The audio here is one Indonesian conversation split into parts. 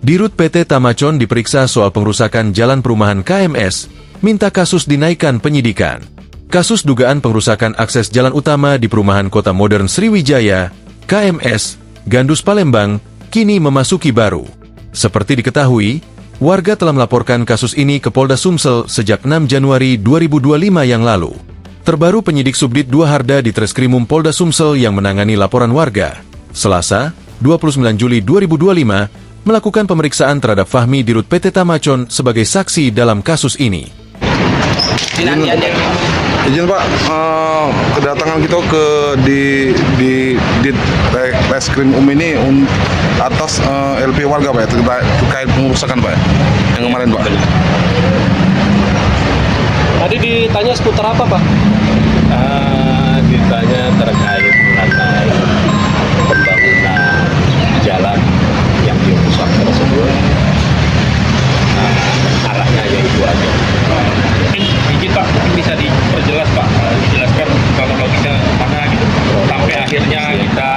Dirut PT Tamacon diperiksa soal pengerusakan jalan perumahan KMS, minta kasus dinaikkan penyidikan. Kasus dugaan pengerusakan akses jalan utama di perumahan Kota Modern Sriwijaya, KMS, Gandus Palembang, kini memasuki baru. Seperti diketahui, warga telah melaporkan kasus ini ke Polda Sumsel sejak 6 Januari 2025 yang lalu. Terbaru penyidik Subdit 2 Harda di Treskrimum Polda Sumsel yang menangani laporan warga, Selasa, 29 Juli 2025, melakukan pemeriksaan terhadap Fahmi Dirut PT Tamacon sebagai saksi dalam kasus ini. Izin Pak, kedatangan kita ke di Reskrimum ini atas LP warga Pak, terkait pengerusakan Pak, yang kemarin Pak. Tadi ditanya seputar apa Pak? Ditanya terkait mengenai pembangunan jalan yang dirusak tersebut. Arahnya ya itu aja. Izin Pak, mungkin bisa diperjelas Pak, dijelaskan kronologisnya mana gitu, sampai akhirnya kita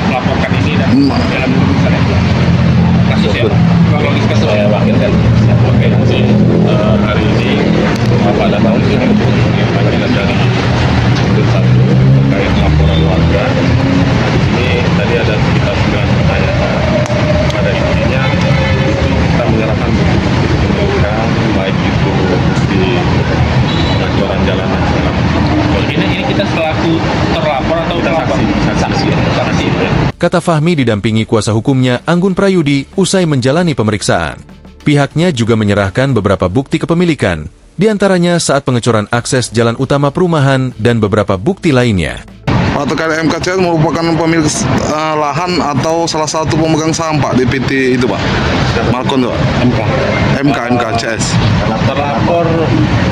melaporkan ini dan dalam misalnya kasusnya kronologisnya Saya wakilkan. Oke, nanti hari ini pada tahun ini yang bagian dari satu terkait laporan warga. Ini tadi ada sekitar 9 pertanyaan. Pada intinya itu kita menyerahkan bukti penyelidikan, baik itu di pengacoran jalan nasional. Ini kita selaku terlapor atau Saksi. Kata Fahmi didampingi kuasa hukumnya Anggun Prayudi usai menjalani pemeriksaan. Pihaknya juga menyerahkan beberapa bukti kepemilikan, diantaranya saat pengecoran akses jalan utama perumahan dan beberapa bukti lainnya. Pak, terkait MKCS merupakan pemilik lahan atau salah satu pemegang saham Pak di PT itu Pak? Malkon Pak? MKCS. Karena terlapor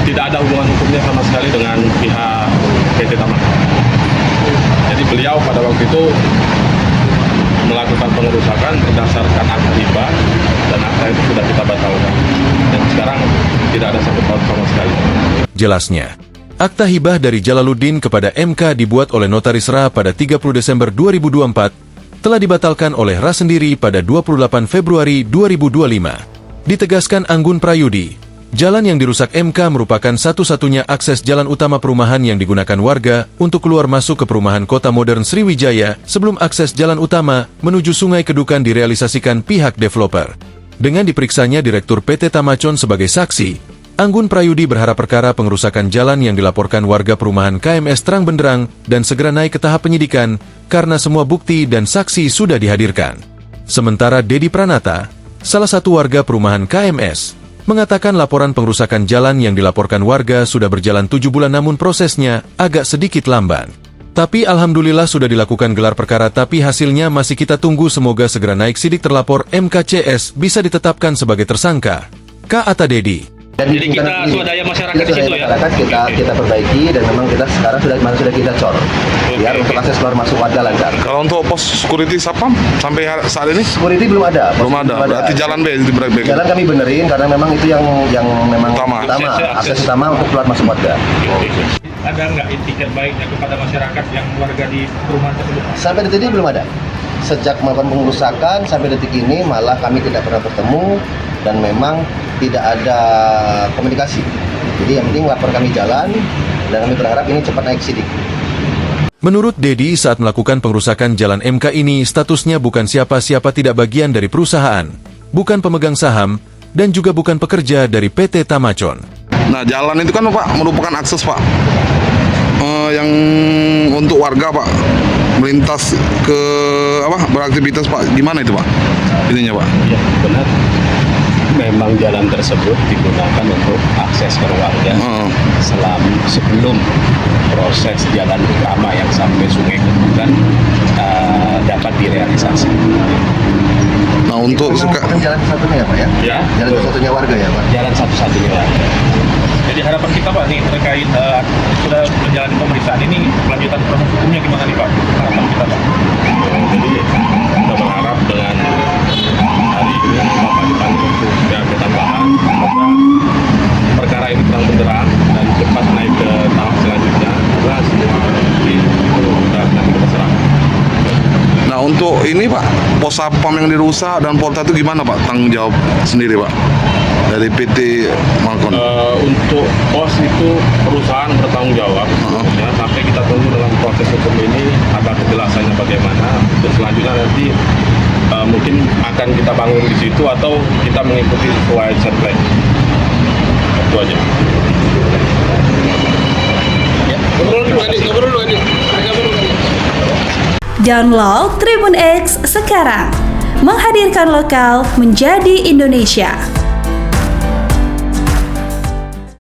tidak ada hubungan hukumnya sama sekali dengan pihak PT Tamacon. Jadi beliau pada waktu itu melakukan pengerusakan berdasarkan akta hibah dan akta itu sudah kita batalkan. Dan sekarang tidak ada sangkut paut sama sekali. Jelasnya, akta hibah dari Jalaluddin kepada MK dibuat oleh Notaris Ra pada 30 Desember 2024, telah dibatalkan oleh Ra sendiri pada 28 Februari 2025. Ditegaskan Anggun Prayudi, jalan yang dirusak MK merupakan satu-satunya akses jalan utama perumahan yang digunakan warga untuk keluar masuk ke perumahan Kota Modern Sriwijaya sebelum akses jalan utama menuju Sungai Kedukan direalisasikan pihak developer. Dengan diperiksanya Direktur PT Tamacon sebagai saksi, Anggun Prayudi berharap perkara pengerusakan jalan yang dilaporkan warga perumahan KMS terang benderang dan segera naik ke tahap penyidikan karena semua bukti dan saksi sudah dihadirkan. Sementara Dedi Pranata, salah satu warga perumahan KMS, mengatakan laporan pengerusakan jalan yang dilaporkan warga sudah berjalan 7 bulan namun prosesnya agak sedikit lamban. Tapi alhamdulillah sudah dilakukan gelar perkara tapi hasilnya masih kita tunggu, semoga segera naik sidik terlapor MKCS bisa ditetapkan sebagai tersangka. Kata Dedi. Jadi kita swadaya masyarakat di situ ya? Kita perbaiki dan memang kita sekarang sudah kita cor biar untuk akses keluar masuk warga lancar. Kalau untuk pos security Sapam sampai saat ini? Security belum ada. Berarti jalan B diperbaiki. Jalan kami benerin karena memang itu yang memang utama akses utama untuk keluar masuk warga. Ada nggak etiket baiknya kepada masyarakat yang warga di perumahan tersebut? Sampai detik ini belum ada. Sejak melakukan pengerusakan sampai detik ini malah kami tidak pernah bertemu dan memang tidak ada komunikasi. Jadi yang penting lapor kami jalan dan kami berharap ini cepat naik sidik. Menurut Dedi, saat melakukan pengerusakan jalan MK ini statusnya bukan siapa-siapa, tidak bagian dari perusahaan, bukan pemegang saham, dan juga bukan pekerja dari PT Tamacon. Nah, jalan itu kan Pak merupakan akses Pak, yang untuk warga Pak melintas ke beraktivitas Pak, gimana itu Pak? Ininya Pak? Ya benar. Memang jalan tersebut digunakan untuk akses ke warga sebelum proses jalan utama yang sampai Sungai Kedukan dapat direalisasi. Nah, untuk jalan satunya ya Pak ya? Ya. Jalan satunya warga ya Pak? Jalan satu-satunya warga. Jadi harapan kita Pak nih terkait sudah menjalani pemeriksaan ini, kelanjutan proses hukumnya gimana nih Pak? Harapan kita Pak. Jadi kita berharap dengan hari ini Bapak dipanggil untuk BAP tambahan. Semoga perkara ini terang benderang dan cepat naik ke tahap selanjutnya. Setelah semua bukti itu sudah kita serahkan. Nah untuk ini Pak, pos sapam yang dirusak dan porta itu gimana Pak? Tanggung jawab sendiri Pak dari PT Malkon. Untuk pos itu perusahaan bertanggung jawab ya, sampai kita tunggu dalam proses hukum ini ada kejelasannya bagaimana. Dan selanjutnya nanti mungkin akan kita bangun di situ atau kita mengikuti sesuai set plan. Itu aja. Download Tribun X sekarang, menghadirkan lokal menjadi Indonesia.